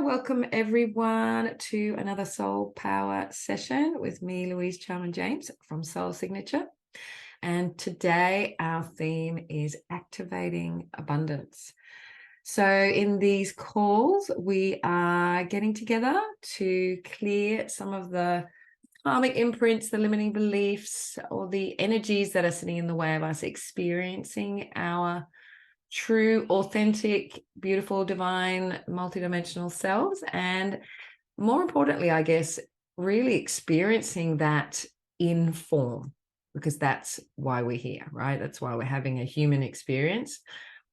Welcome everyone to another Soul Power session with me, Louise Charman-James from Soul Signature. And today our theme is activating abundance. So in these calls, we are getting together to clear some of the karmic imprints, the limiting beliefs, or the energies that are sitting in the way of us experiencing our true, authentic, beautiful, divine, multidimensional selves. And more importantly, I guess, really experiencing that in form, because that's why we're here, right? That's why we're having a human experience.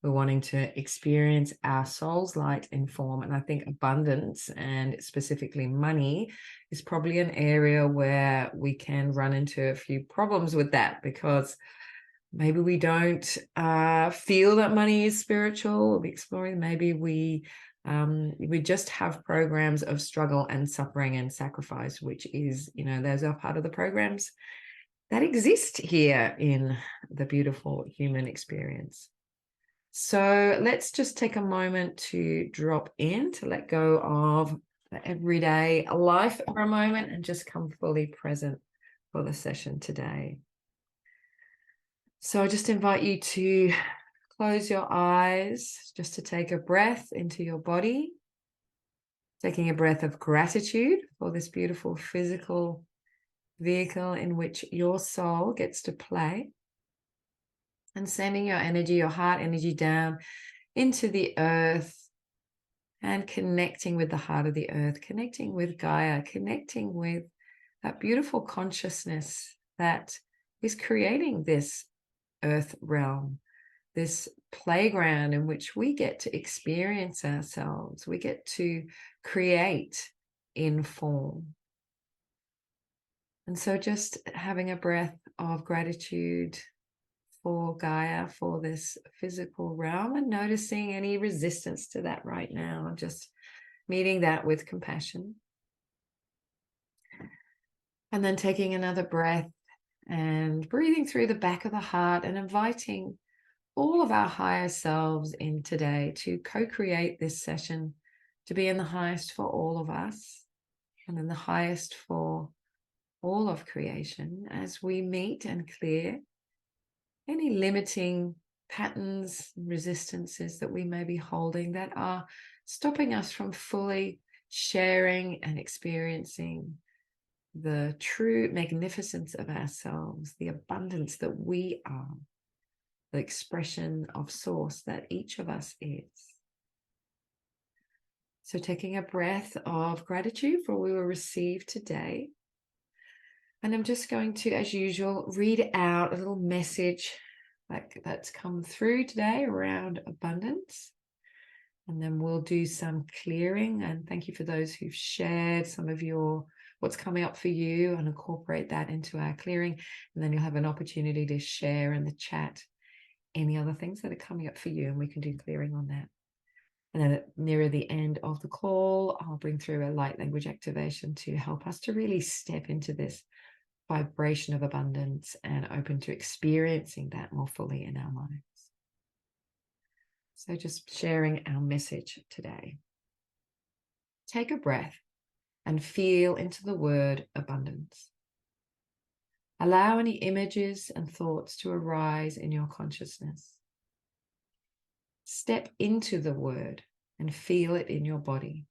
We're wanting to experience our soul's light in form. And I think abundance, and specifically money, is probably an area where we can run into a few problems with that, because maybe we don't feel that money is spiritual. We'll be exploring. Maybe we just have programs of struggle and suffering and sacrifice, which is, those are part of the programs that exist here in the beautiful human experience. So let's just take a moment to drop in, to let go of the everyday life for a moment and just come fully present for the session today. So I just invite you to close your eyes, just to take a breath into your body, taking a breath of gratitude for this beautiful physical vehicle in which your soul gets to play, and sending your energy, your heart energy, down into the earth and connecting with the heart of the earth, connecting with Gaia, connecting with that beautiful consciousness that is creating this earth realm, this playground in which we get to experience ourselves. We get to create in form. And so just having a breath of gratitude for Gaia, for this physical realm, and noticing any resistance to that right now, just meeting that with compassion. And then taking another breath and breathing through the back of the heart and inviting all of our higher selves in today to co-create this session, to be in the highest for all of us and in the highest for all of creation, as we meet and clear any limiting patterns, resistances that we may be holding that are stopping us from fully sharing and experiencing the true magnificence of ourselves, the abundance that we are, the expression of source that each of us is. So taking a breath of gratitude for what we will receive today. And I'm just going to, as usual, read out a little message that's come through today around abundance. And then we'll do some clearing. And thank you for those who've shared some of what's coming up for you, and incorporate that into our clearing. And then you'll have an opportunity to share in the chat any other things that are coming up for you, and we can do clearing on that. And then nearer the end of the call, I'll bring through a light language activation to help us to really step into this vibration of abundance and open to experiencing that more fully in our lives. So just sharing our message today. Take a breath and feel into the word abundance. Allow any images and thoughts to arise in your consciousness. Step into the word and feel it in your body.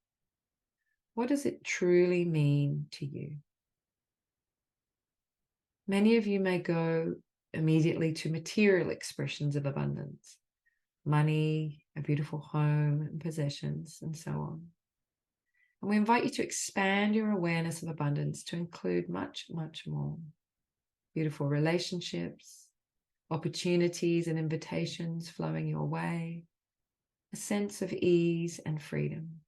What does it truly mean to you? Many of you may go immediately to material expressions of abundance, money, a beautiful home, and possessions, and so on. And we invite you to expand your awareness of abundance to include much, much more. Beautiful relationships, opportunities and invitations flowing your way, a sense of ease and freedom.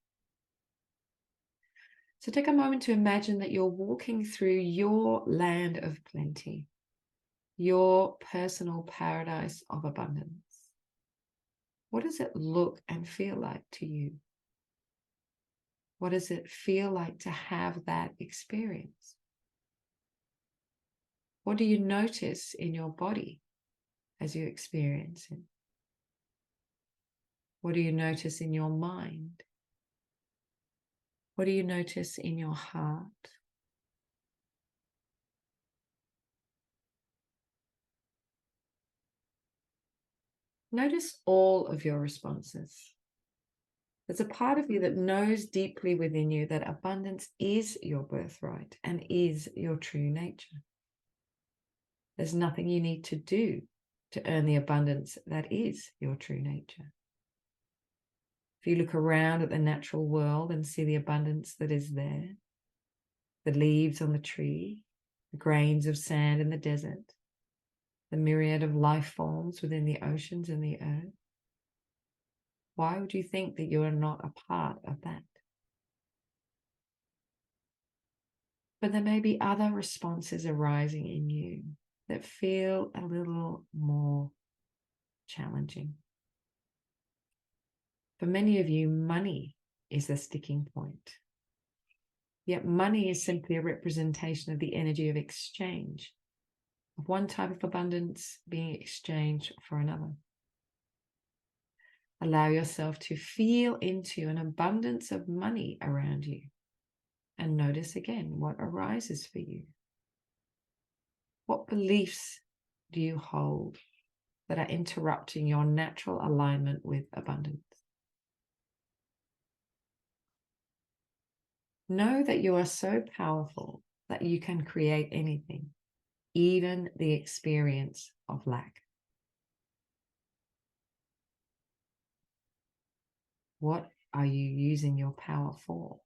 So take a moment to imagine that you're walking through your land of plenty, your personal paradise of abundance. What does it look and feel like to you? What does it feel like to have that experience? What do you notice in your body as you experience it? What do you notice in your mind? What do you notice in your heart? Notice all of your responses. There's a part of you that knows deeply within you that abundance is your birthright and is your true nature. There's nothing you need to do to earn the abundance that is your true nature. If you look around at the natural world and see the abundance that is there, the leaves on the tree, the grains of sand in the desert, the myriad of life forms within the oceans and the earth, why would you think that you are not a part of that? But there may be other responses arising in you that feel a little more challenging. For many of you, money is the sticking point. Yet money is simply a representation of the energy of exchange, of one type of abundance being exchanged for another. Allow yourself to feel into an abundance of money around you and notice again what arises for you. What beliefs do you hold that are interrupting your natural alignment with abundance? Know that you are so powerful that you can create anything, even the experience of lack. What are you using your power for?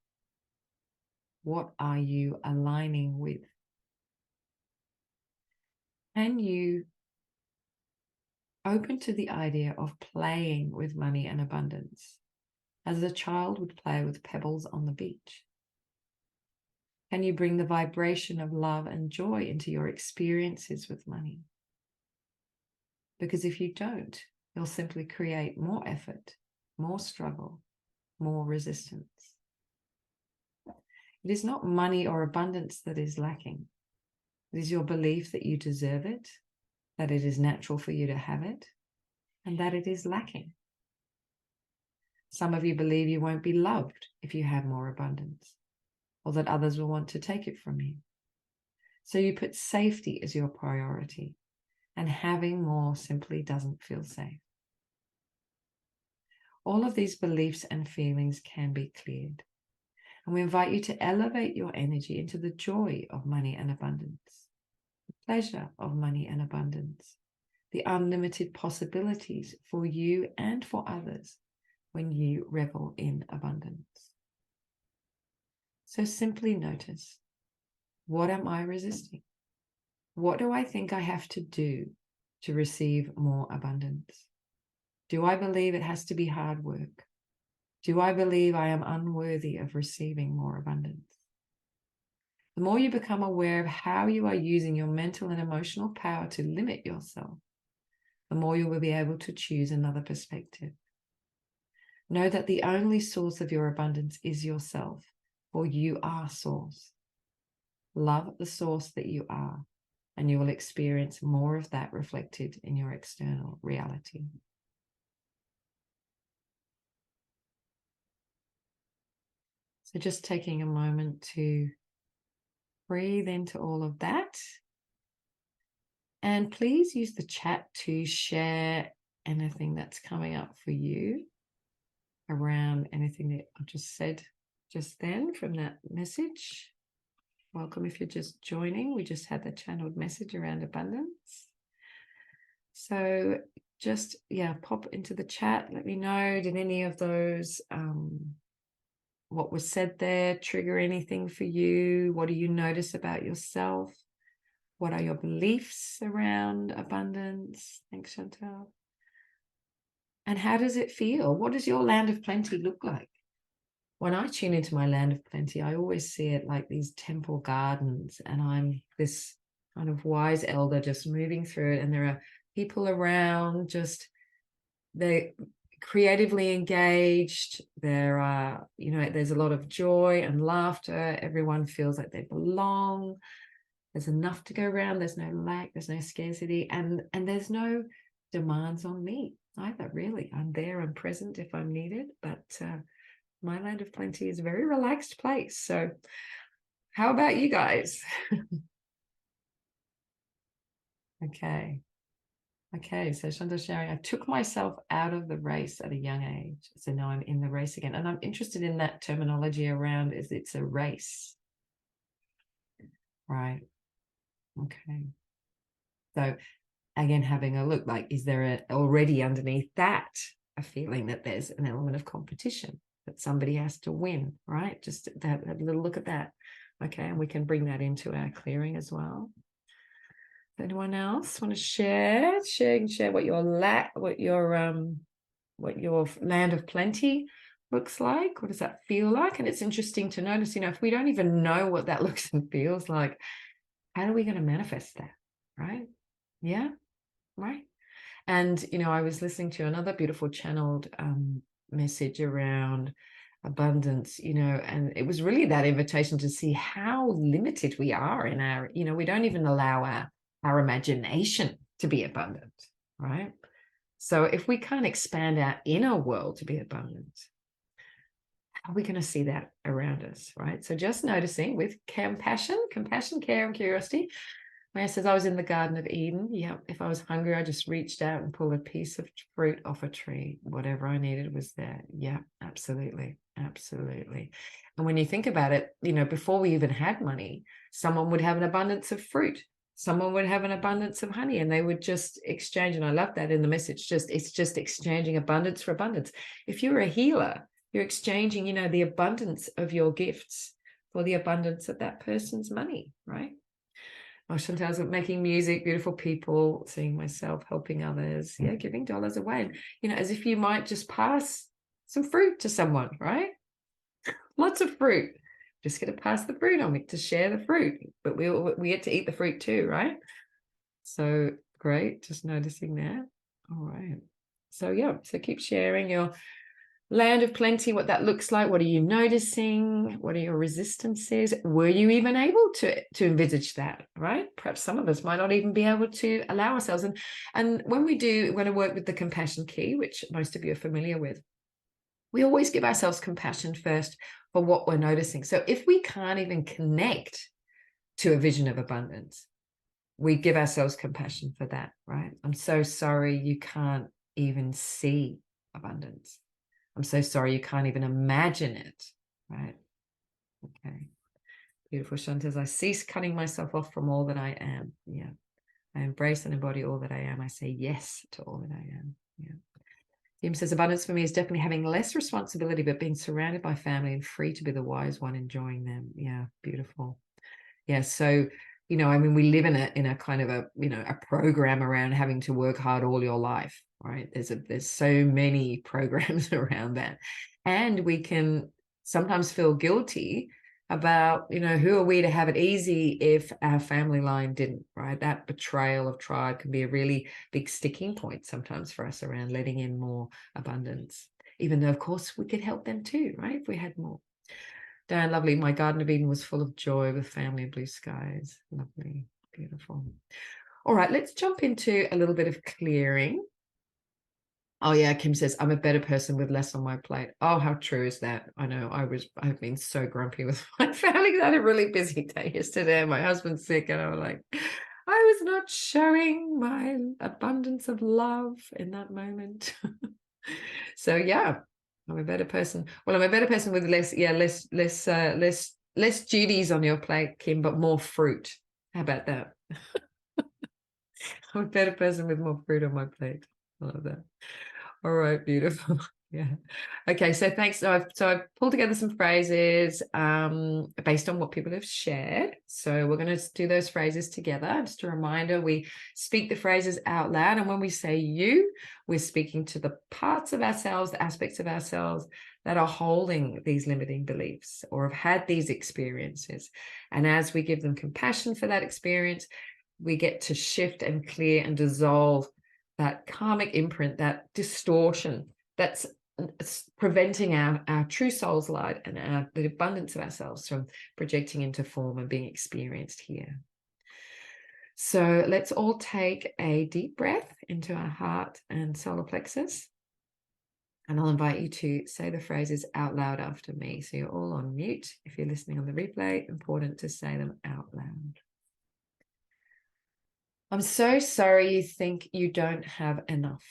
What are you aligning with? Can you open to the idea of playing with money and abundance as a child would play with pebbles on the beach? Can you bring the vibration of love and joy into your experiences with money? Because if you don't, you'll simply create more effort, more struggle, more resistance. It is not money or abundance that is lacking. It is your belief that you deserve it, that it is natural for you to have it, and that it is lacking. Some of you believe you won't be loved if you have more abundance, or that others will want to take it from you. So you put safety as your priority, and having more simply doesn't feel safe. All of these beliefs and feelings can be cleared. And we invite you to elevate your energy into the joy of money and abundance, the pleasure of money and abundance, the unlimited possibilities for you and for others when you revel in abundance. So simply notice, what am I resisting? What do I think I have to do to receive more abundance? Do I believe it has to be hard work? Do I believe I am unworthy of receiving more abundance? The more you become aware of how you are using your mental and emotional power to limit yourself, the more you will be able to choose another perspective. Know that the only source of your abundance is yourself, for you are source. Love the source that you are, and you will experience more of that reflected in your external reality. So just taking a moment to breathe into all of that. And please use the chat to share anything that's coming up for you around anything that I just said just then from that message. Welcome if you're just joining. We just had the channeled message around abundance. So just, pop into the chat. Let me know, did any of those, what was said there, trigger anything for you? What do you notice about yourself? What are your beliefs around abundance? Thanks, Chantal. And how does it feel? What does your land of plenty look like? When I tune into my land of plenty, I always see it like these temple gardens, and I'm this kind of wise elder just moving through it, and there are people around, just they're creatively engaged. There are, there's a lot of joy and laughter. Everyone feels like they belong. There's enough to go around. There's no lack. There's no scarcity, and there's no demands on me either. Really, I'm there. I'm present if I'm needed, but My land of plenty is a very relaxed place. So how about you guys? Okay. Okay, so Chantal's sharing, I took myself out of the race at a young age. So now I'm in the race again. And I'm interested in that terminology around is it's a race. Right. Okay. So again, having a look, like, is there already underneath that a feeling that there's an element of competition, that somebody has to win, right? Just that a little look at that. Okay, and we can bring that into our clearing as well. Anyone else want to share what your land of plenty looks like? What does that feel like? And it's interesting to notice, if we don't even know what that looks and feels like, how are we going to manifest that? Right? Yeah. Right. And, I was listening to another beautiful channeled message around abundance, and it was really that invitation to see how limited we are in our, we don't even allow our imagination to be abundant, right? So if we can't expand our inner world to be abundant, how are we going to see that around us, right? So just noticing with compassion, care, and curiosity. Maya says, I was in the Garden of Eden. Yeah, if I was hungry, I just reached out and pulled a piece of fruit off a tree. Whatever I needed was there. Yeah, absolutely. Absolutely. And when you think about it, before we even had money, someone would have an abundance of fruit. Someone would have an abundance of honey, and they would just exchange. And I love that in the message. It's just exchanging abundance for abundance. If you're a healer, you're exchanging, the abundance of your gifts for the abundance of that person's money, right? Oh, Chantal's making music, beautiful people, seeing myself, helping others. Yeah, giving dollars away. And, as if you might just pass some fruit to someone, right? Lots of fruit. Just going to pass the fruit on, to share the fruit. But we get to eat the fruit too, right? So great. Just noticing that. All right. So, yeah. So keep sharing your land of plenty, what that looks like. What are you noticing? What are your resistances? Were you even able to envisage that, right? Perhaps some of us might not even be able to allow ourselves. And when we want to work with the compassion key, which most of you are familiar with, we always give ourselves compassion first for what we're noticing. So if we can't even connect to a vision of abundance, we give ourselves compassion for that, right? I'm so sorry you can't even see abundance. I'm so sorry you can't even imagine it, right? Okay. Beautiful. Shanta, I cease cutting myself off from all that I am. Yeah. I embrace and embody all that I am. I say yes to all that I am. Yeah. Kim says, abundance for me is definitely having less responsibility, but being surrounded by family and free to be the wise one, enjoying them. Yeah. Beautiful. Yeah. So, we live in a kind of a program around having to work hard all your life, right? There's so many programs around that. And we can sometimes feel guilty about, who are we to have it easy if our family line didn't, right? That betrayal of tribe can be a really big sticking point sometimes for us around letting in more abundance, even though, of course, we could help them too, right? If we had more. Dan, lovely. My Garden of Eden was full of joy with family and blue skies. Lovely. Beautiful. All right, let's jump into a little bit of clearing. Oh, yeah, Kim says, I'm a better person with less on my plate. Oh, how true is that? I know I've been so grumpy with my family. I had a really busy day yesterday. My husband's sick, and I was like, I was not showing my abundance of love in that moment. So, yeah. I'm a better person. Well, I'm a better person with less duties on your plate, Kim, but more fruit. How about that? I'm a better person with more fruit on my plate. I love that. All right, beautiful. Yeah. Okay, so thanks. So I've pulled together some phrases based on what people have shared. So we're going to do those phrases together. Just a reminder, we speak the phrases out loud. And when we say you, we're speaking to the parts of ourselves, the aspects of ourselves that are holding these limiting beliefs or have had these experiences. And as we give them compassion for that experience, we get to shift and clear and dissolve that karmic imprint, that distortion that's preventing our true soul's light and the abundance of ourselves from projecting into form and being experienced here. So let's all take a deep breath into our heart and solar plexus. And I'll invite you to say the phrases out loud after me. So you're all on mute. If you're listening on the replay, important to say them out loud. I'm so sorry you think you don't have enough.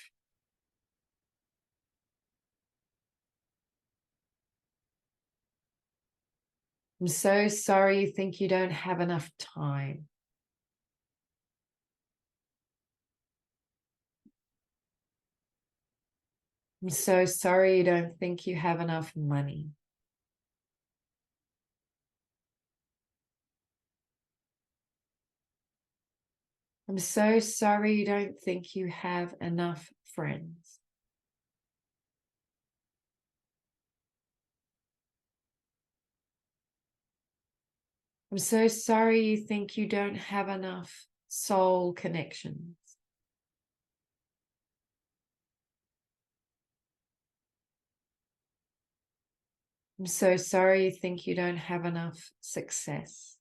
I'm so sorry you think you don't have enough time. I'm so sorry you don't think you have enough money. I'm so sorry you don't think you have enough friends. I'm so sorry you think you don't have enough soul connections. I'm so sorry you think you don't have enough success.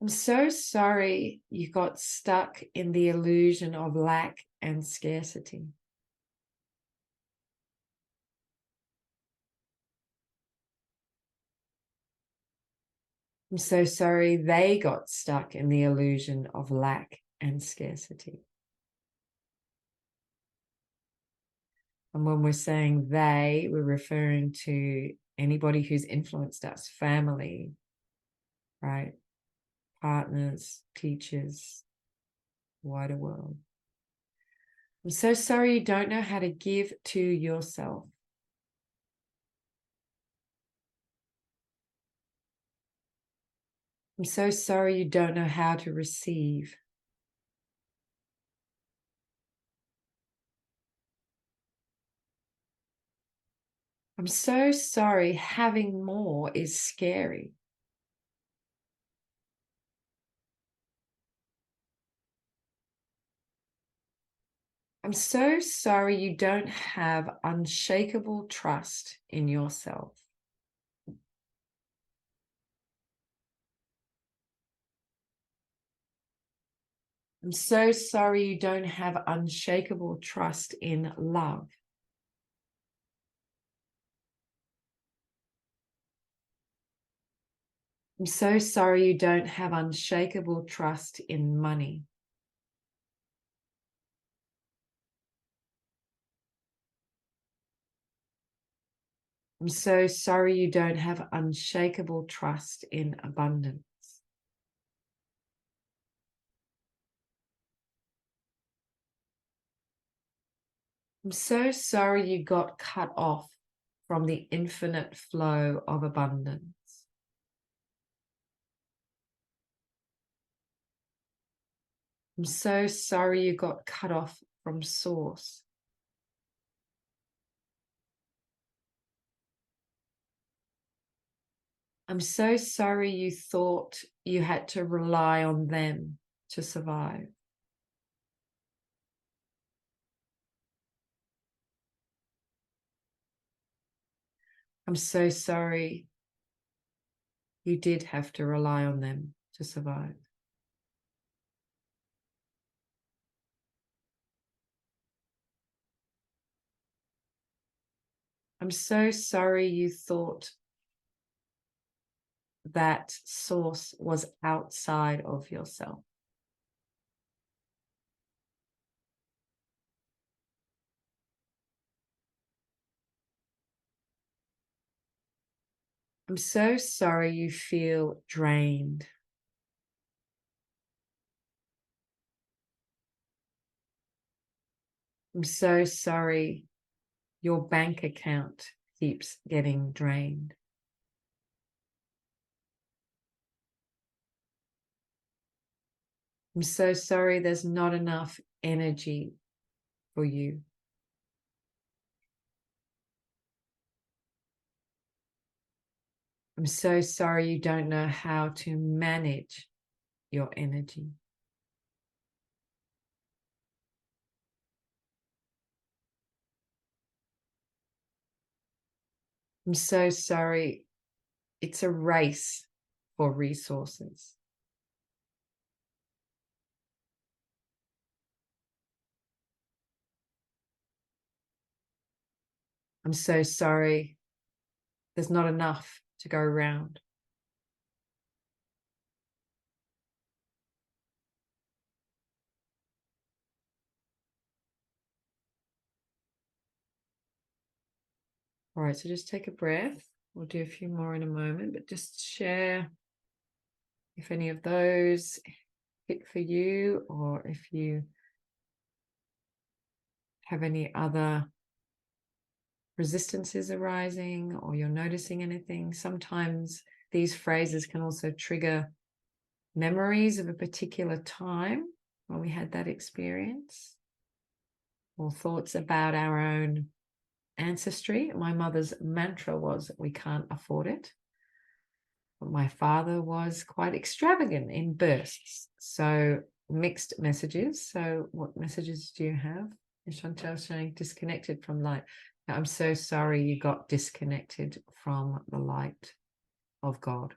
I'm so sorry you got stuck in the illusion of lack and scarcity. I'm so sorry they got stuck in the illusion of lack and scarcity. And when we're saying they, we're referring to anybody who's influenced us, family, right? Partners, teachers, wider world. I'm so sorry you don't know how to give to yourself. I'm so sorry you don't know how to receive. I'm so sorry having more is scary. I'm so sorry you don't have unshakable trust in yourself. I'm so sorry you don't have unshakable trust in love. I'm so sorry you don't have unshakable trust in money. I'm so sorry you don't have unshakable trust in abundance. I'm so sorry you got cut off from the infinite flow of abundance. I'm so sorry you got cut off from source. I'm so sorry you thought you had to rely on them to survive. I'm so sorry you did have to rely on them to survive. I'm so sorry you thought that source was outside of yourself. I'm so sorry you feel drained. I'm so sorry your bank account keeps getting drained. I'm so sorry there's not enough energy for you. I'm so sorry you don't know how to manage your energy. I'm so sorry it's a race for resources. I'm so sorry. There's not enough to go around. All right, so just take a breath. We'll do a few more in a moment, but just share if any of those hit for you, or if you have any other resistances arising, or you're noticing anything. Sometimes these phrases can also trigger memories of a particular time when we had that experience, or thoughts about our own ancestry. My mother's mantra was, we can't afford it. But my father was quite extravagant in bursts. So mixed messages. So what messages do you have? Chantel saying disconnected from light. I'm so sorry you got disconnected from the light of God.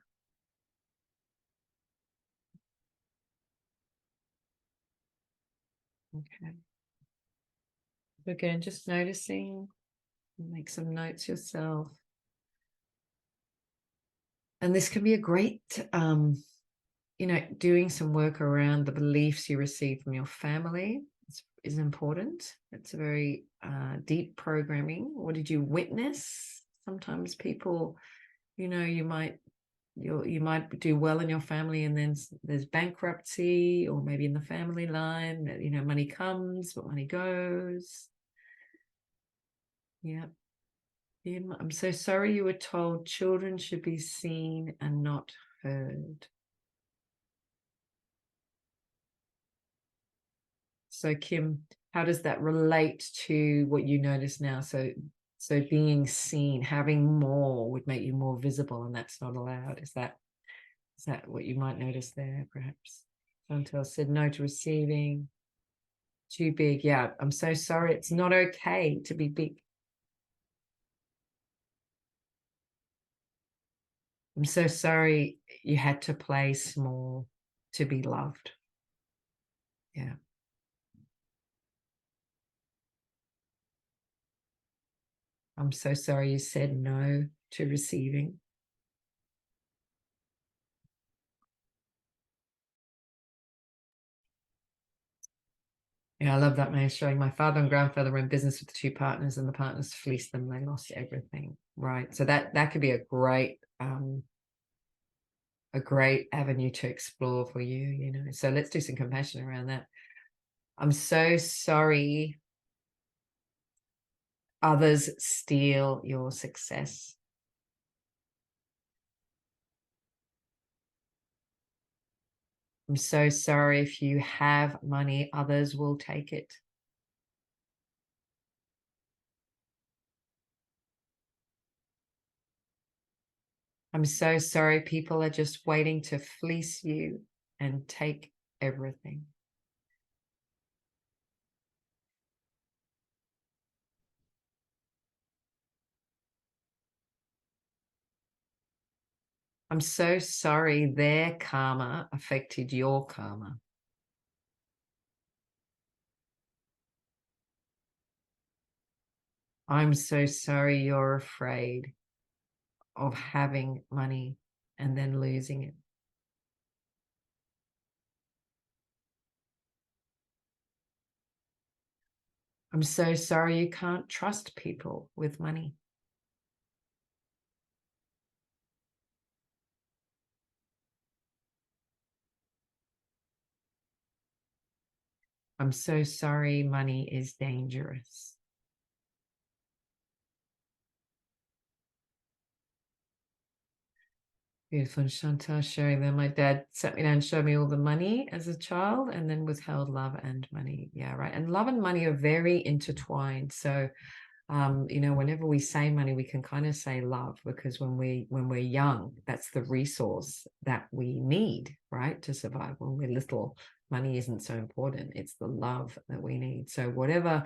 Okay. Again, just noticing, make some notes yourself. And this can be a great, doing some work around the beliefs you receive from your family is important. It's a very deep programming. What did you witness? Sometimes people, you might do well in your family, and then there's bankruptcy, or maybe in the family line, money comes but money goes. Yeah. I'm so sorry you were told children should be seen and not heard. So Kim, how does that relate to what you notice now? So being seen, having more would make you more visible, and that's not allowed. Is that what you might notice there, perhaps? Chantel said no to receiving. Too big. Yeah, I'm so sorry. It's not okay to be big. I'm so sorry you had to play small to be loved. Yeah. I'm so sorry you said no to receiving. Yeah, I love that man showing. My father and grandfather were in business with two partners, and the partners fleeced them. They lost everything. Right. So that could be a great avenue to explore for you, So let's do some compassion around that. I'm so sorry others steal your success. I'm so sorry if you have money, others will take it. I'm so sorry people are just waiting to fleece you and take everything. I'm so sorry their karma affected your karma. I'm so sorry you're afraid of having money and then losing it. I'm so sorry you can't trust people with money. I'm so sorry money is dangerous. Beautiful. And Chantal sharing that my dad sat me down and showed me all the money as a child, and then withheld love and money. Yeah, right. And love and money are very intertwined. So whenever we say money, we can kind of say love, because when we're young, that's the resource that we need, right, to survive. When we're little, money isn't so important. It's the love that we need. So whatever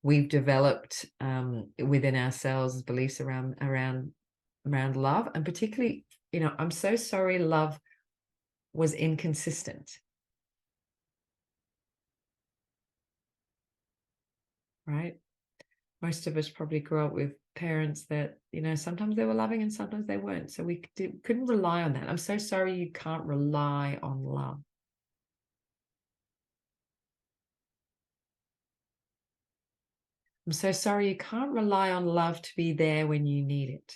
we've developed within ourselves as beliefs around love, and particularly, I'm so sorry love was inconsistent, right? Most of us probably grew up with parents that, sometimes they were loving and sometimes they weren't. So we couldn't rely on that. I'm so sorry you can't rely on love. I'm so sorry you can't rely on love to be there when you need it.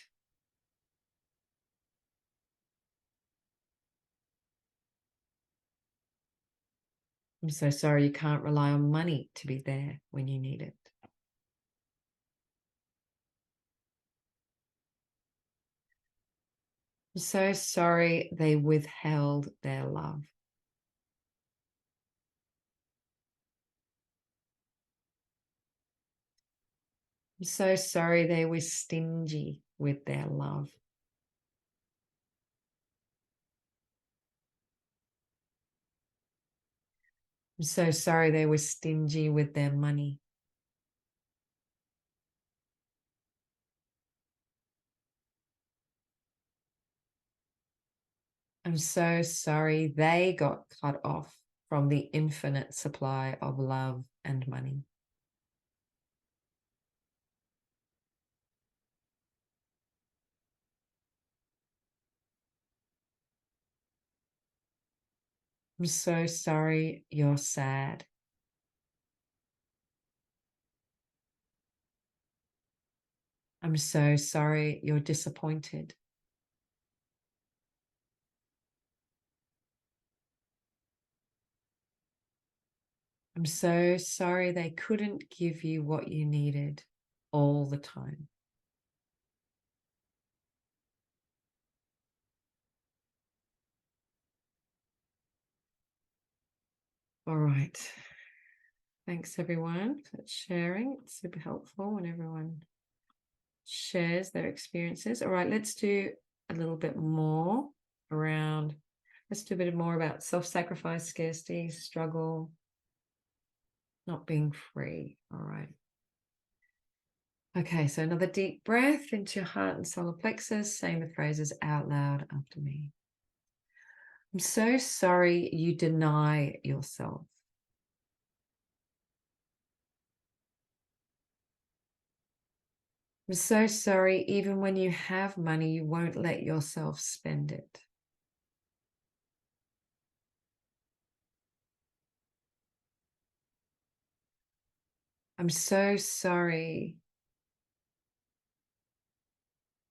I'm so sorry you can't rely on money to be there when you need it. I'm so sorry they withheld their love. I'm so sorry they were stingy with their love. I'm so sorry they were stingy with their money. I'm so sorry they got cut off from the infinite supply of love and money. I'm so sorry you're sad. I'm so sorry you're disappointed. I'm so sorry they couldn't give you what you needed all the time. All right. Thanks everyone for sharing. It's super helpful when everyone shares their experiences. All right, let's do a little bit more around, let's do a bit more about self-sacrifice, scarcity, struggle, not being free. All right. Okay, so another deep breath into your heart and solar plexus, saying the phrases out loud after me. I'm so sorry you deny yourself. I'm so sorry, even when you have money, you won't let yourself spend it. I'm so sorry.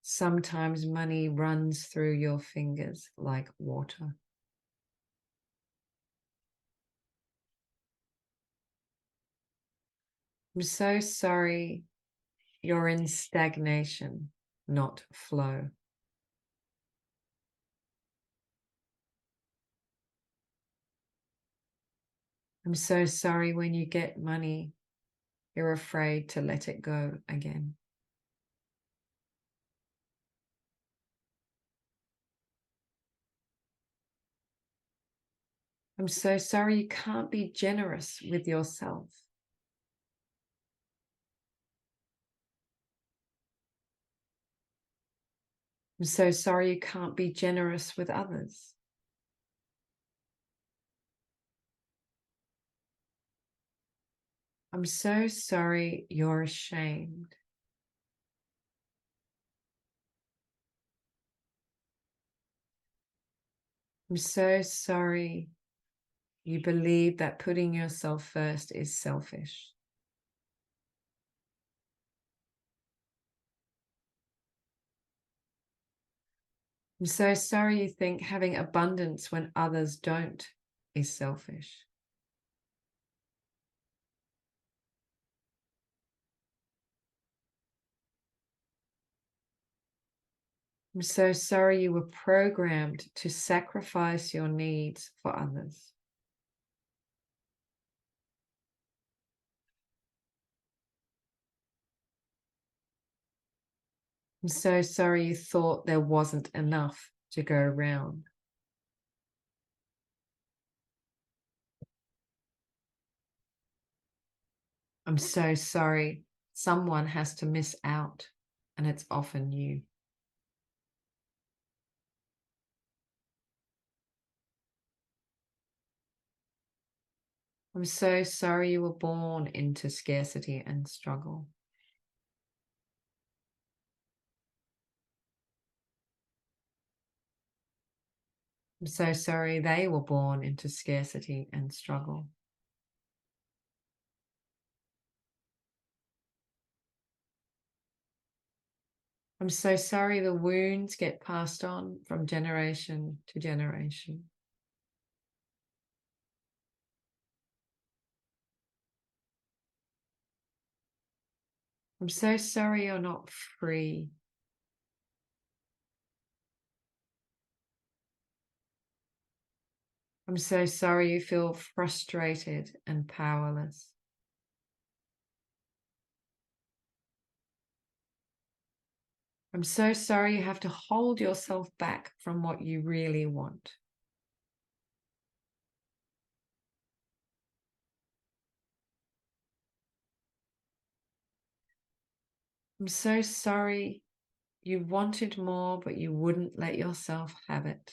Sometimes money runs through your fingers like water. I'm so sorry you're in stagnation, not flow. I'm so sorry when you get money, you're afraid to let it go again. I'm so sorry you can't be generous with yourself. I'm so sorry you can't be generous with others. I'm so sorry you're ashamed. I'm so sorry you believe that putting yourself first is selfish. I'm so sorry you think having abundance when others don't is selfish. I'm so sorry you were programmed to sacrifice your needs for others. I'm so sorry you thought there wasn't enough to go around. I'm so sorry someone has to miss out, and it's often you. I'm so sorry you were born into scarcity and struggle. I'm so sorry they were born into scarcity and struggle. I'm so sorry the wounds get passed on from generation to generation. I'm so sorry you're not free. I'm so sorry you feel frustrated and powerless. I'm so sorry you have to hold yourself back from what you really want. I'm so sorry you wanted more, but you wouldn't let yourself have it.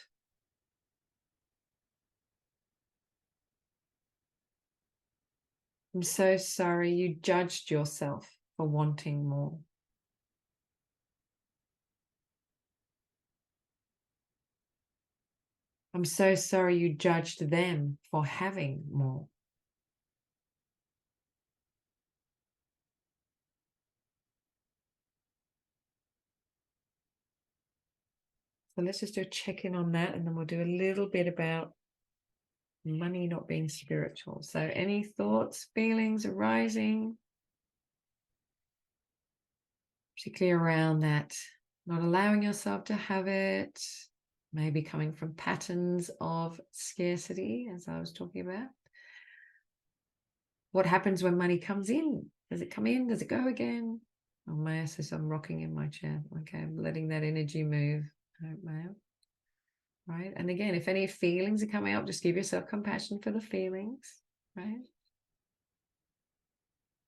I'm so sorry you judged yourself for wanting more. I'm so sorry you judged them for having more. So let's just do a check-in on that, and then we'll do a little bit about money not being spiritual. So any thoughts, feelings arising, particularly around that, not allowing yourself to have it, maybe coming from patterns of scarcity, as I was talking about. What happens when money comes in? Does it come in? Does it go again? Oh, Maya says I'm rocking in my chair. Okay, I'm letting that energy move. Maya. Right. And again, if any feelings are coming up, just give yourself compassion for the feelings. Right.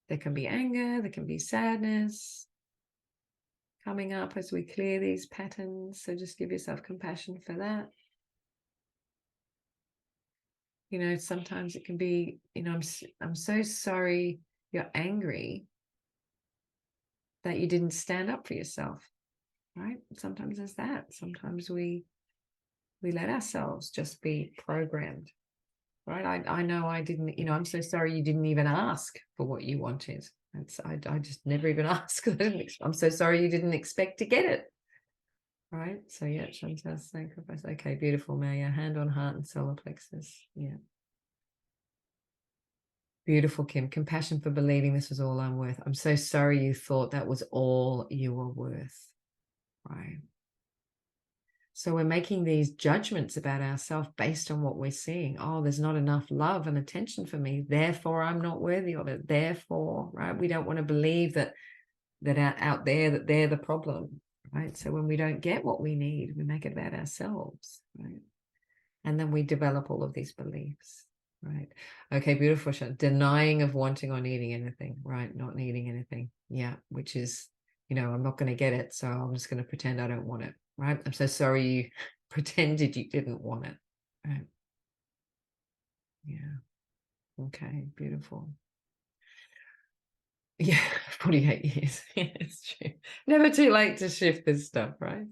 There can be anger, there can be sadness coming up as we clear these patterns. So just give yourself compassion for that. You know, sometimes it can be, you know, I'm so sorry you're angry that you didn't stand up for yourself. Right. Sometimes there's that. Sometimes we let ourselves just be programmed. Right. I know I didn't, you know, I'm so sorry you didn't even ask for what you wanted. I just never even asked. I'm so sorry you didn't expect to get it. Right. So yeah, Chantal, sacrifice. Okay, beautiful, Maya. Hand on heart and solar plexus. Yeah. Beautiful, Kim. Compassion for believing this was all I'm worth. I'm so sorry you thought that was all you were worth. Right. So we're making these judgments about ourselves based on what we're seeing. Oh, there's not enough love and attention for me. Therefore, I'm not worthy of it. Therefore, right? We don't want to believe that out there that they're the problem, right? So when we don't get what we need, we make it about ourselves, right? And then we develop all of these beliefs, right? Okay, beautiful. Denying of wanting or needing anything, right? Not needing anything. Yeah, which is, you know, I'm not going to get it, so I'm just going to pretend I don't want it, right? I'm so sorry you pretended you didn't want it, right? Yeah. Okay, beautiful. Yeah, 48 years. Yeah, it's true. Never too late to shift this stuff, right?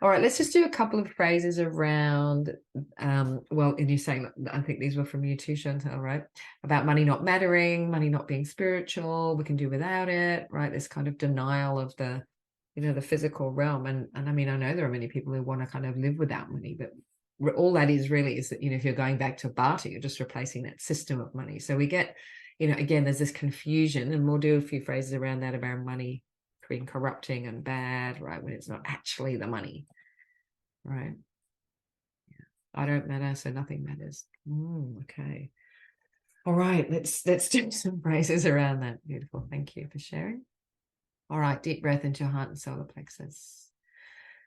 All right, let's just do a couple of phrases around, well, and you're saying, I think these were from you too, Chantal, right? About money not mattering, money not being spiritual, we can do without it, right? This kind of denial of the, you know, the physical realm. And I mean, I know there are many people who want to kind of live without money, but all that is really is that, you know, if you're going back to barter, you're just replacing that system of money. So we get, you know, again, there's this confusion, and we'll do a few phrases around that about money being corrupting and bad, right? When it's not actually the money, right? Yeah. I don't matter, so nothing matters. Okay. All right, let's do some phrases around that. Beautiful. Thank you for sharing. All right, deep breath into your heart and solar plexus.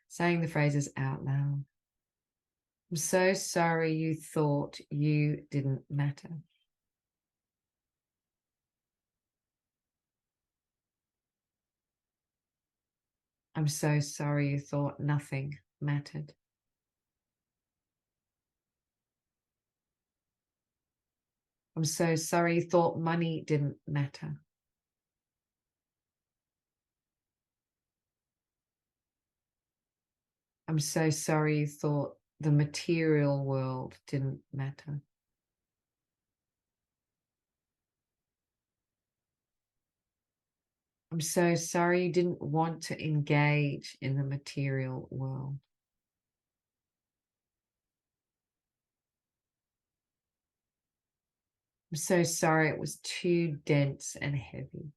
Saying the phrases out loud. I'm so sorry you thought you didn't matter. I'm so sorry you thought nothing mattered. I'm so sorry you thought money didn't matter. I'm so sorry you thought the material world didn't matter. I'm so sorry you didn't want to engage in the material world. I'm so sorry it was too dense and heavy.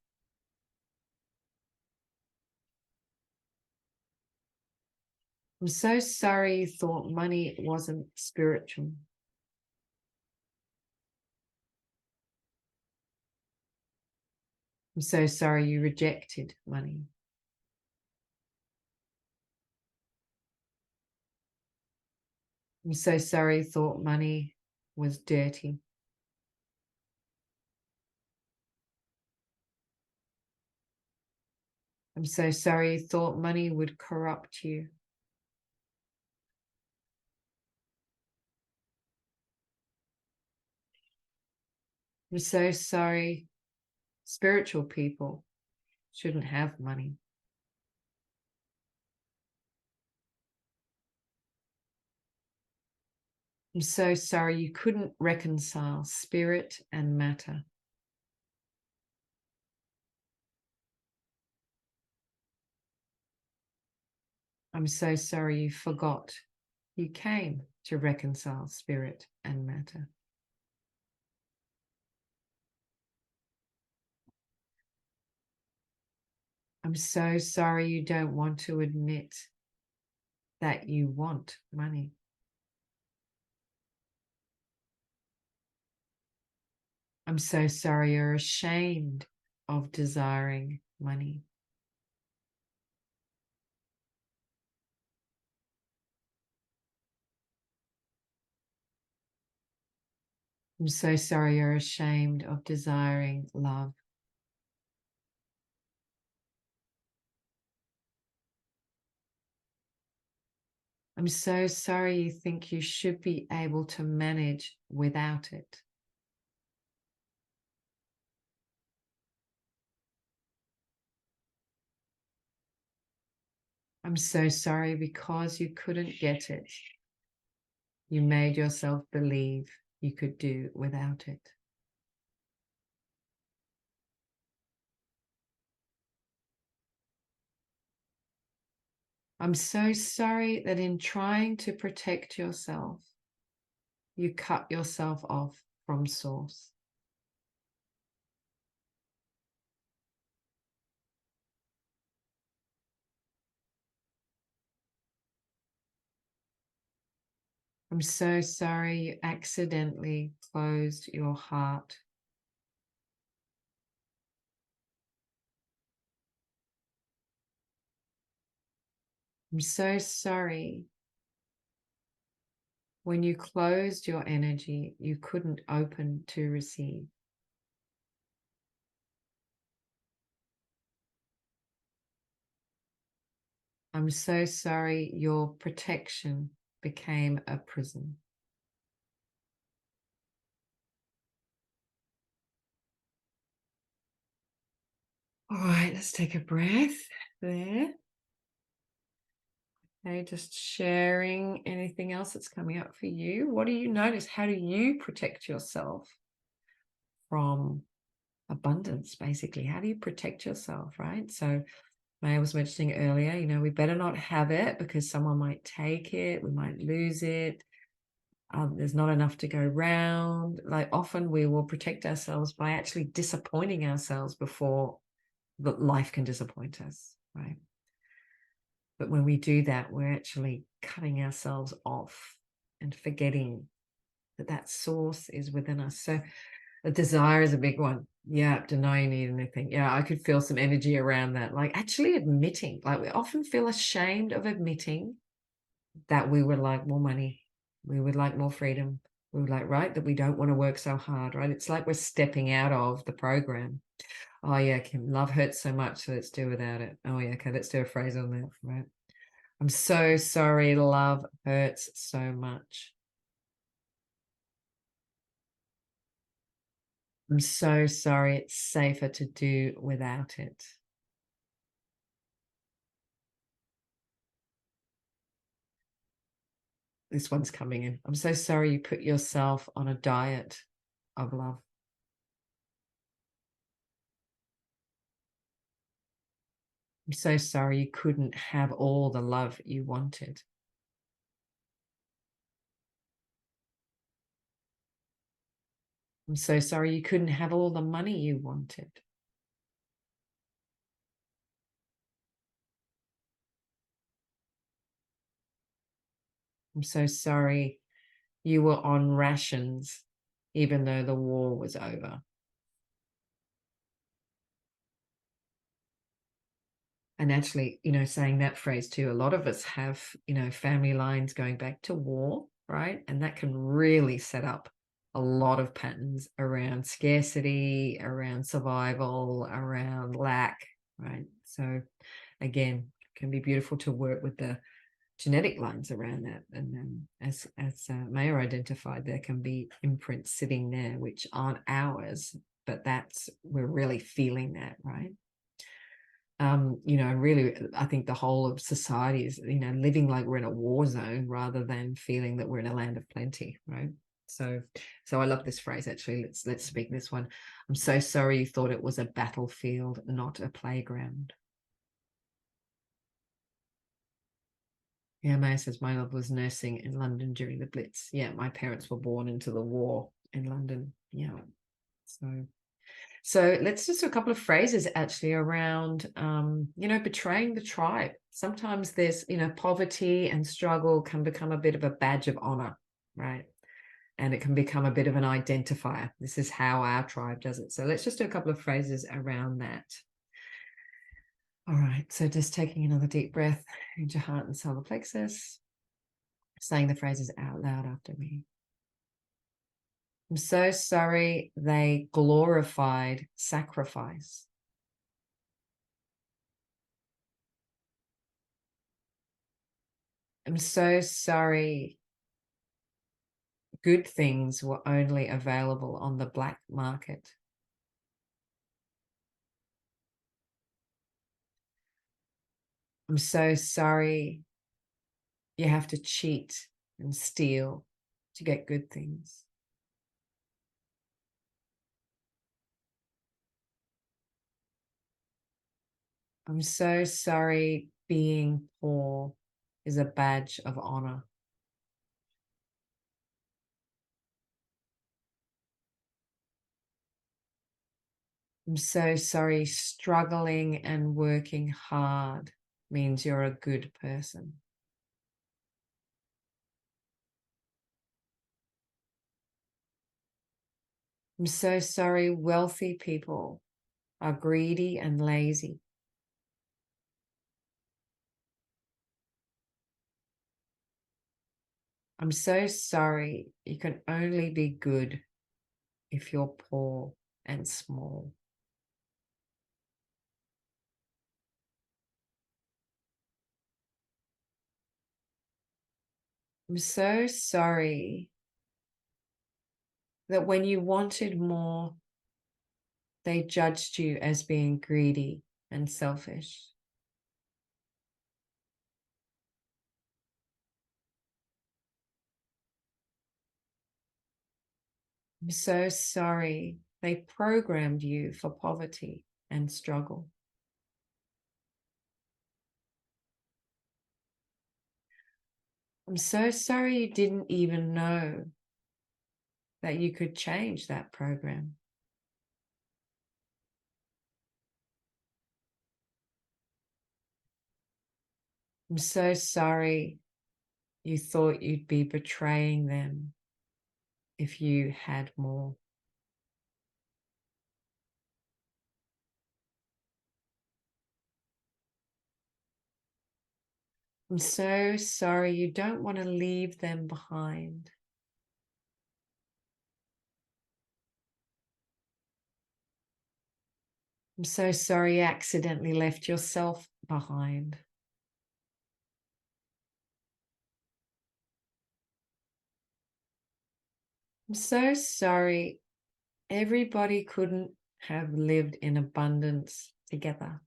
I'm so sorry you thought money wasn't spiritual. I'm so sorry you rejected money. I'm so sorry you thought money was dirty. I'm so sorry you thought money would corrupt you. I'm so sorry spiritual people shouldn't have money. I'm so sorry you couldn't reconcile spirit and matter. I'm so sorry you forgot you came to reconcile spirit and matter. I'm so sorry you don't want to admit that you want money. I'm so sorry you're ashamed of desiring money. I'm so sorry you're ashamed of desiring love. I'm so sorry you think you should be able to manage without it. I'm so sorry because you couldn't get it. You made yourself believe you could do without it. I'm so sorry that in trying to protect yourself, you cut yourself off from source. I'm so sorry you accidentally closed your heart. I'm so sorry when you closed your energy, you couldn't open to receive. I'm so sorry your protection became a prison. All right, let's take a breath there. Okay, just sharing anything else that's coming up for you. What do you notice? How do you protect yourself from abundance, basically? How do you protect yourself, right? So Maya was mentioning earlier, you know, we better not have it because someone might take it, we might lose it. There's not enough to go round. Like often we will protect ourselves by actually disappointing ourselves before life can disappoint us, right? But when we do that, we're actually cutting ourselves off and forgetting that that source is within us. So the desire is a big one. Yeah, deny you need anything. Yeah, I could feel some energy around that. Like actually admitting, like we often feel ashamed of admitting that we would like more money. We would like more freedom. We would like, right, that we don't want to work so hard, right? It's like we're stepping out of the program. Oh yeah, Kim, love hurts so much, so let's do without it. Oh yeah, okay, let's do a phrase on that, right? I'm so sorry, love hurts so much. I'm so sorry, it's safer to do without it. This one's coming in. I'm so sorry you put yourself on a diet of love. I'm so sorry you couldn't have all the love you wanted. I'm so sorry you couldn't have all the money you wanted. I'm so sorry you were on rations even though the war was over. And actually, saying that phrase too, a lot of us have, family lines going back to war, right? And that can really set up a lot of patterns around scarcity, around survival, around lack, right? So again, it can be beautiful to work with the genetic lines around that. And as Maya identified, there can be imprints sitting there which aren't ours, but we're really feeling that, right? Really, I think the whole of society is, living like we're in a war zone rather than feeling that we're in a land of plenty, right? So I love this phrase, actually. Let's speak this one. I'm so sorry you thought it was a battlefield, not a playground. Yeah, Maya says my love was nursing in London during the Blitz. Yeah, my parents were born into the war in London. Yeah. So let's just do a couple of phrases actually around, betraying the tribe. Sometimes there's, poverty and struggle can become a bit of a badge of honor, right? And it can become a bit of an identifier. This is how our tribe does it. So let's just do a couple of phrases around that. All right. So just taking another deep breath into your heart and solar plexus, saying the phrases out loud after me. I'm so sorry they glorified sacrifice. I'm so sorry good things were only available on the black market. I'm so sorry you have to cheat and steal to get good things. I'm so sorry being poor is a badge of honor. I'm so sorry struggling and working hard means you're a good person. I'm so sorry wealthy people are greedy and lazy. I'm so sorry you can only be good if you're poor and small. I'm so sorry that when you wanted more, they judged you as being greedy and selfish. I'm so sorry they programmed you for poverty and struggle. I'm so sorry you didn't even know that you could change that program. I'm so sorry you thought you'd be betraying them if you had more. I'm so sorry you don't want to leave them behind. I'm so sorry you accidentally left yourself behind. I'm so sorry everybody couldn't have lived in abundance together.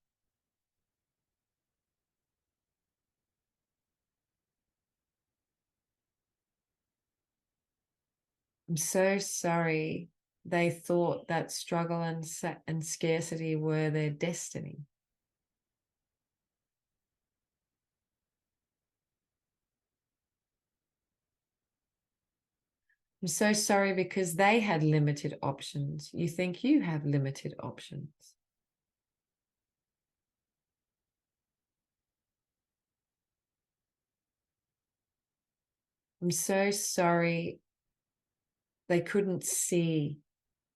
I'm so sorry they thought that struggle and scarcity were their destiny. I'm so sorry because they had limited options. You think you have limited options. I'm so sorry they couldn't see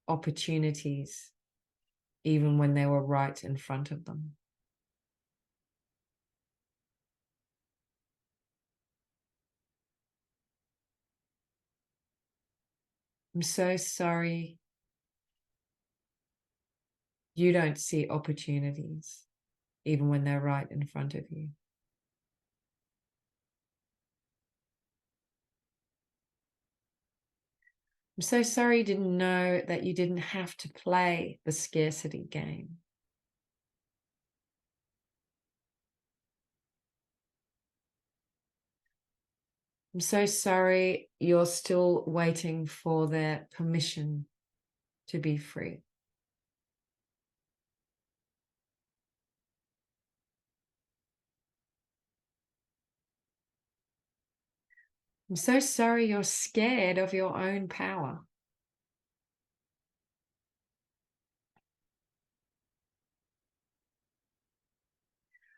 opportunities even when they were right in front of them. I'm so sorry you don't see opportunities even when they're right in front of you. I'm so sorry you didn't know that you didn't have to play the scarcity game. I'm so sorry you're still waiting for their permission to be free. I'm so sorry you're scared of your own power.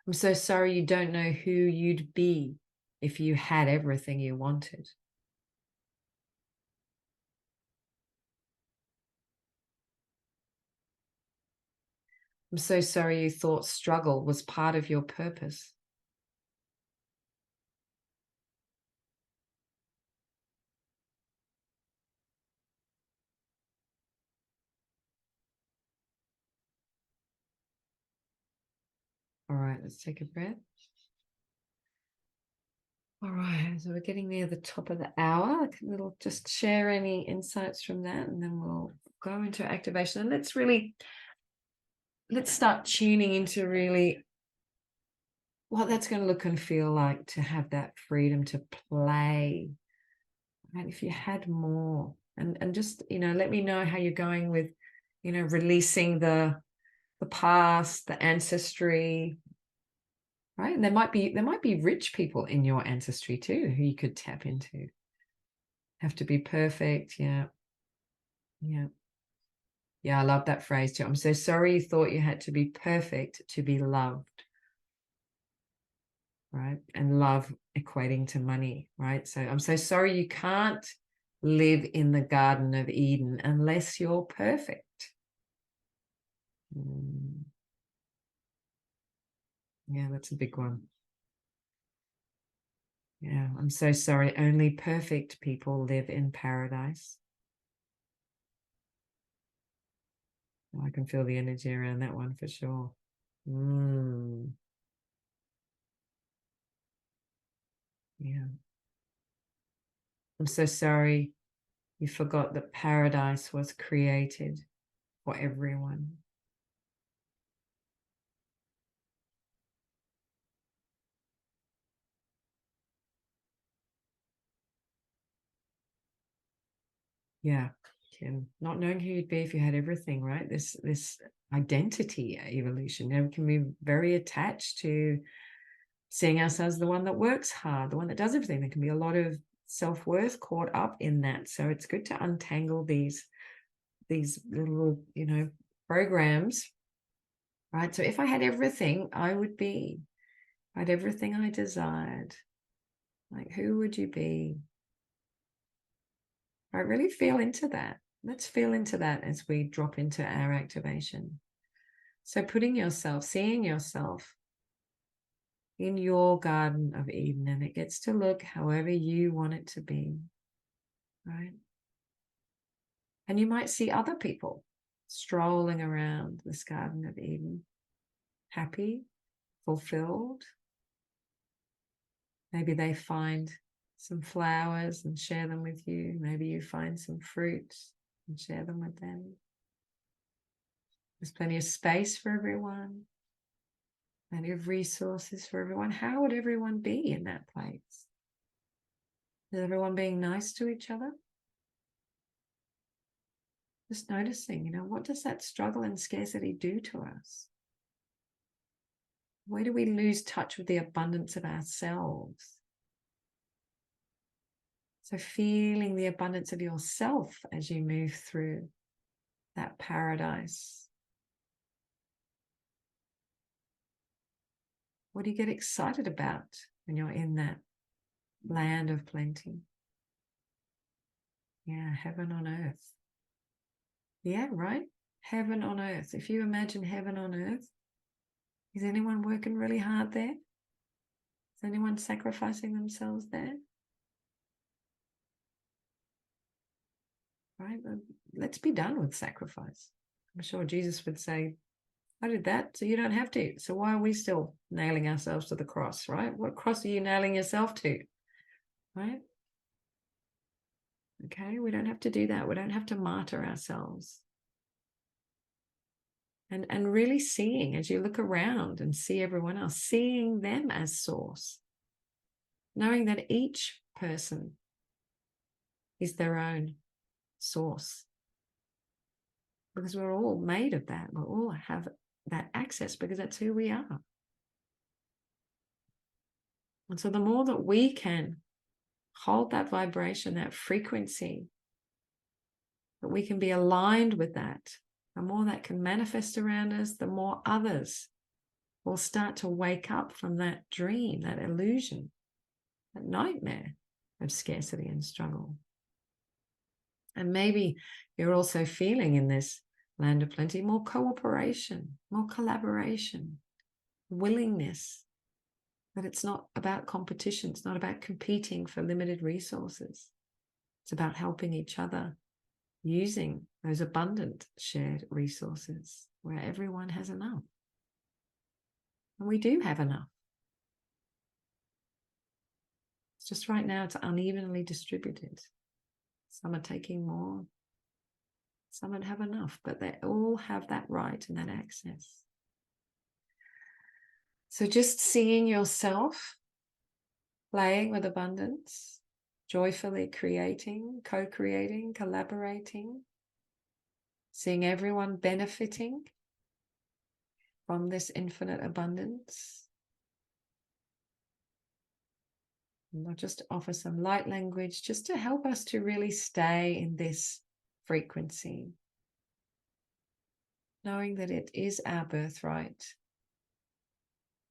I'm so sorry you don't know who you'd be if you had everything you wanted. I'm so sorry you thought struggle was part of your purpose. All right, let's take a breath. All right, so we're getting near the top of the hour. We'll just share any insights from that, and then we'll go into activation. And let's start tuning into really what that's going to look and feel like to have that freedom to play. And if you had more, and just let me know how you're going with releasing the past, the ancestry. Right. And there might be rich people in your ancestry too who you could tap into. Have to be perfect. Yeah. Yeah. Yeah. I love that phrase too. I'm so sorry you thought you had to be perfect to be loved. Right. And love equating to money. Right. So I'm so sorry you can't live in the Garden of Eden unless you're perfect. Yeah, that's a big one. Yeah, I'm so sorry. Only perfect people live in paradise. I can feel the energy around that one for sure. Yeah. I'm so sorry you forgot that paradise was created for everyone. Yeah. Kim, not knowing who you'd be if you had everything, right? This identity evolution. We can be very attached to seeing ourselves the one that works hard, the one that does everything. There can be a lot of self-worth caught up in that. So it's good to untangle these little, programs, right? So if I had everything, I would be. If I had everything I desired. Like, who would you be? I really feel into that. Let's feel into that as we drop into our activation. So seeing yourself in your Garden of Eden, and it gets to look however you want it to be, right? And you might see other people strolling around this Garden of Eden, happy, fulfilled. Maybe they find some flowers and share them with you. Maybe you find some fruits and share them with them. There's plenty of space for everyone, plenty of resources for everyone. How would everyone be in that place? Is everyone being nice to each other? Just noticing, what does that struggle and scarcity do to us? Where do we lose touch with the abundance of ourselves? So feeling the abundance of yourself as you move through that paradise. What do you get excited about when you're in that land of plenty? Yeah, heaven on earth. Yeah, right? Heaven on earth. If you imagine heaven on earth, is anyone working really hard there? Is anyone sacrificing themselves there? Right? Let's be done with sacrifice. I'm sure Jesus would say, I did that, so you don't have to. So why are we still nailing ourselves to the cross, right? What cross are you nailing yourself to, right? Okay, we don't have to do that. We don't have to martyr ourselves. And really seeing, as you look around and see everyone else, seeing them as source, knowing that each person is their own source, because we're all made of that. We all have that access because that's who we are. And so the more that we can hold that vibration, that frequency, that we can be aligned with that, the more that can manifest around us, the more others will start to wake up from that dream, that illusion, that nightmare of scarcity and struggle. And maybe you're also feeling in this land of plenty more cooperation, more collaboration, willingness, that it's not about competition, it's not about competing for limited resources. It's about helping each other, using those abundant shared resources where everyone has enough. And we do have enough. It's just right now it's unevenly distributed. Some are taking more, some don't have enough, but they all have that right and that access. So just seeing yourself playing with abundance, joyfully creating, co-creating, collaborating, seeing everyone benefiting from this infinite abundance. And I'll just offer some light language just to help us to really stay in this frequency, knowing that it is our birthright.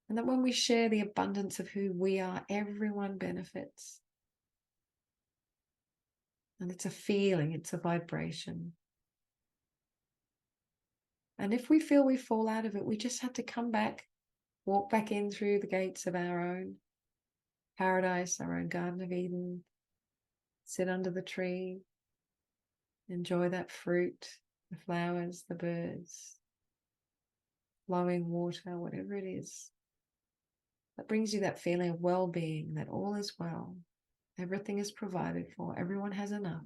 And that when we share the abundance of who we are, everyone benefits. And it's a feeling, it's a vibration. And if we feel we fall out of it, we just have to come back, walk back in through the gates of our own paradise, our own Garden of Eden, sit under the tree, enjoy that fruit, the flowers, the birds, flowing water, whatever it is. That brings you that feeling of well-being, that all is well, everything is provided for, everyone has enough.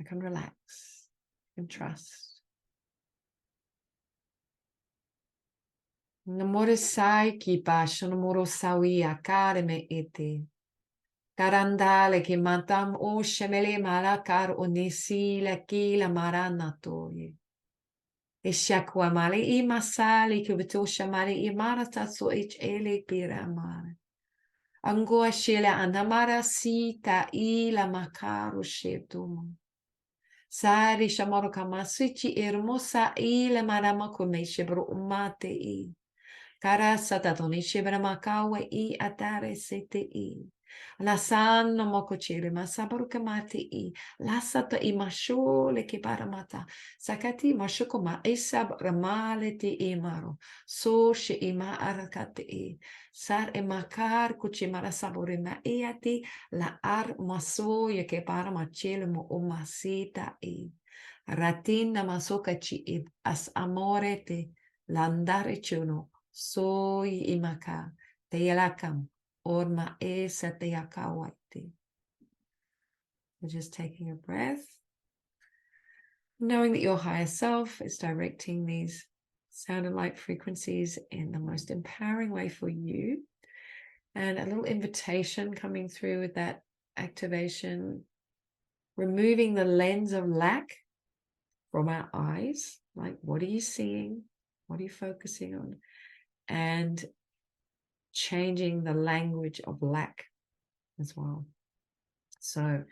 I can relax and trust. Namore sai ki passion moro sawi akare me ete. Karandale ki matam o shemele malakar onesi la ki la maranatoye. E shakwa male I masali ki beto shamale I marata so ich ele piramare. Angoa shela anamara sita I la makaro shetumo. Sari shamoro kamasichi hermosa I la marama come shebro umate I. Karasa tatoni shibra makawe I atare sete I. La sanno mokochere masabaruka mate I. La sata I mashole ke paramata. Sakati mashoko ma esab ramale te imaro. So she ima arakate I. Sar e makar kuchimara sabore ma eati. La ar maso ye ke paramachele mo omasita I. Ratina masoka chi as amore te. Landare chuno. Soy imaka, teyalakam, orma esa teyakawaiti. We're just taking a breath, knowing that your higher self is directing these sound and light frequencies in the most empowering way for you. And a little invitation coming through with that activation removing the lens of lack from our eyes. Like, what are you seeing? What are you focusing on? And changing the language of lack as well. So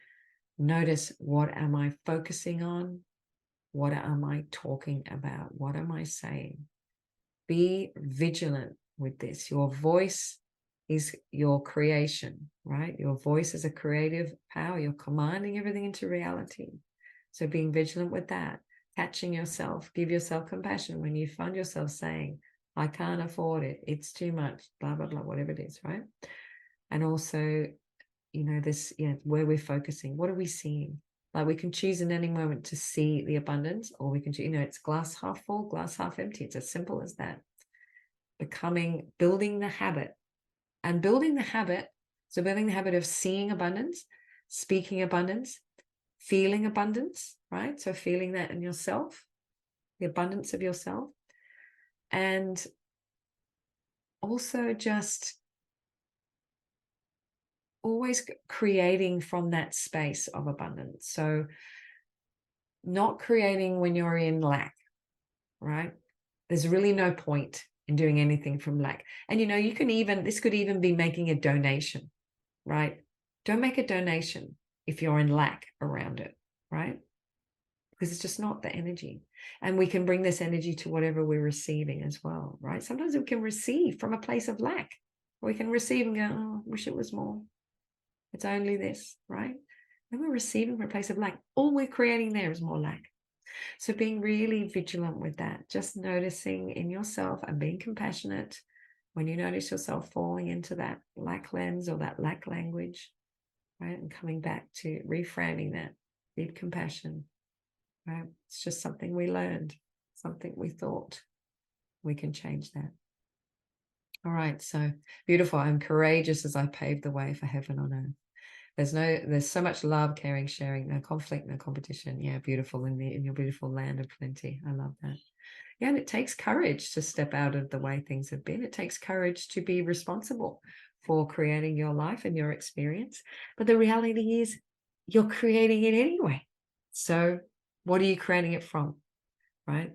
notice, what am I focusing on? What am I talking about? What am I saying? Be vigilant with this. Your voice is your creation, right? Your voice is a creative power. You're commanding everything into reality. So being vigilant with that, catching yourself, give yourself compassion when you find yourself saying, I can't afford it, it's too much, blah, blah, blah, whatever it is, right? And also, this, where we're focusing, what are we seeing? Like, we can choose in any moment to see the abundance, or we can, it's glass half full, glass half empty. It's as simple as that. Building the habit. So building the habit of seeing abundance, speaking abundance, feeling abundance, right? So feeling that in yourself, the abundance of yourself. And also just always creating from that space of abundance. So not creating when you're in lack, right? There's really no point in doing anything from lack. And this could even be making a donation, right? Don't make a donation if you're in lack around it, right? Because it's just not the energy. And we can bring this energy to whatever we're receiving as well, right? Sometimes we can receive from a place of lack. We can receive and go, oh, I wish it was more. It's only this, right? When we're receiving from a place of lack, all we're creating there is more lack. So being really vigilant with that, just noticing in yourself and being compassionate when you notice yourself falling into that lack lens or that lack language, right? And coming back to reframing that, deep compassion, right? It's just something we learned, something we thought. We can change that. All right, so beautiful. I'm courageous as I pave the way for heaven on earth. There's so much love, caring, sharing, no conflict, no competition. Yeah, beautiful in your beautiful land of plenty. I love that. Yeah, and it takes courage to step out of the way things have been. It takes courage to be responsible for creating your life and your experience. But the reality is, you're creating it anyway. So what are you creating it from, right?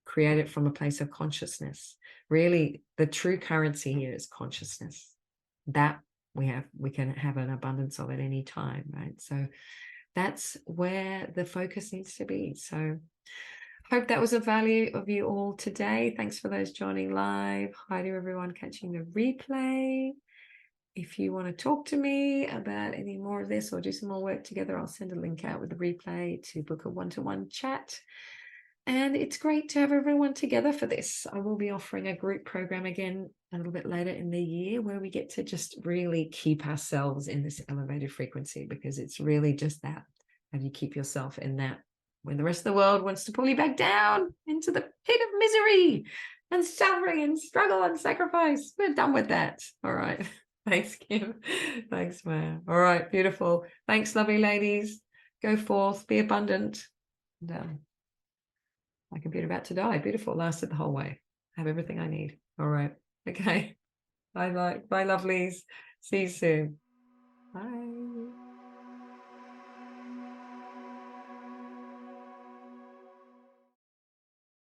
Create it from a place of consciousness. Really, the true currency here is consciousness. That we can have an abundance of at any time, right? So that's where the focus needs to be. So hope that was of value of you all today. Thanks for those joining live. Hi to everyone catching the replay. If you want to talk to me about any more of this or do some more work together, I'll send a link out with the replay to book a one-to-one chat. And it's great to have everyone together for this. I will be offering a group program again a little bit later in the year, where we get to just really keep ourselves in this elevated frequency, because it's really just that. How do you keep yourself in that when the rest of the world wants to pull you back down into the pit of misery and suffering and struggle and sacrifice? We're done with that. All right. Thanks, Kim. Thanks, Maya. All right. Beautiful. Thanks, lovely ladies. Go forth, be abundant. And, my computer about to die. Beautiful. Lasted the whole way. I have everything I need. All right. Okay. Bye, lovelies. See you soon. Bye.